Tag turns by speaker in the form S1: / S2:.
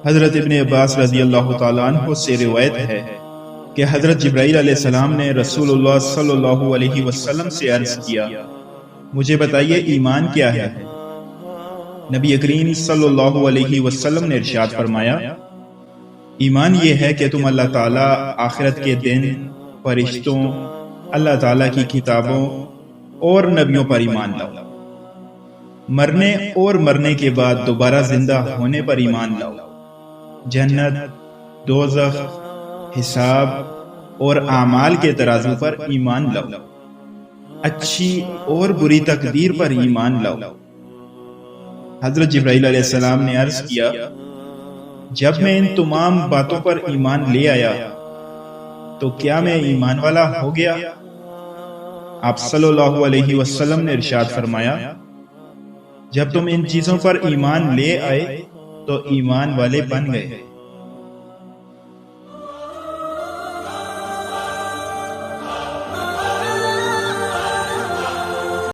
S1: حضرت ابن عباس رضی اللہ تعالیٰ عنہ سے روایت ہے کہ حضرت جبرائیل علیہ السلام نے رسول اللہ صلی اللہ علیہ وسلم سے عرض کیا، مجھے بتائیے ایمان کیا ہے؟ نبی کریم صلی اللہ علیہ وسلم نے ارشاد فرمایا، ایمان یہ ہے کہ تم اللہ تعالیٰ، آخرت کے دن، فرشتوں، اللہ تعالیٰ کی کتابوں اور نبیوں پر ایمان لاؤ، مرنے اور مرنے کے بعد دوبارہ زندہ ہونے پر ایمان لاؤ، جنت، دوزخ، حساب اور اعمال کے ترازو پر ایمان لاؤ، اچھی اور بری تقدیر پر ایمان لاؤ۔ حضرت جبرائیل علیہ السلام نے عرض کیا، جب میں ان تمام باتوں پر ایمان لے آیا تو کیا میں ایمان والا ہو گیا؟ آپ صلی اللہ علیہ وسلم نے ارشاد فرمایا، جب تم ان چیزوں پر ایمان لے آئے تو ایمان والے بن گئے۔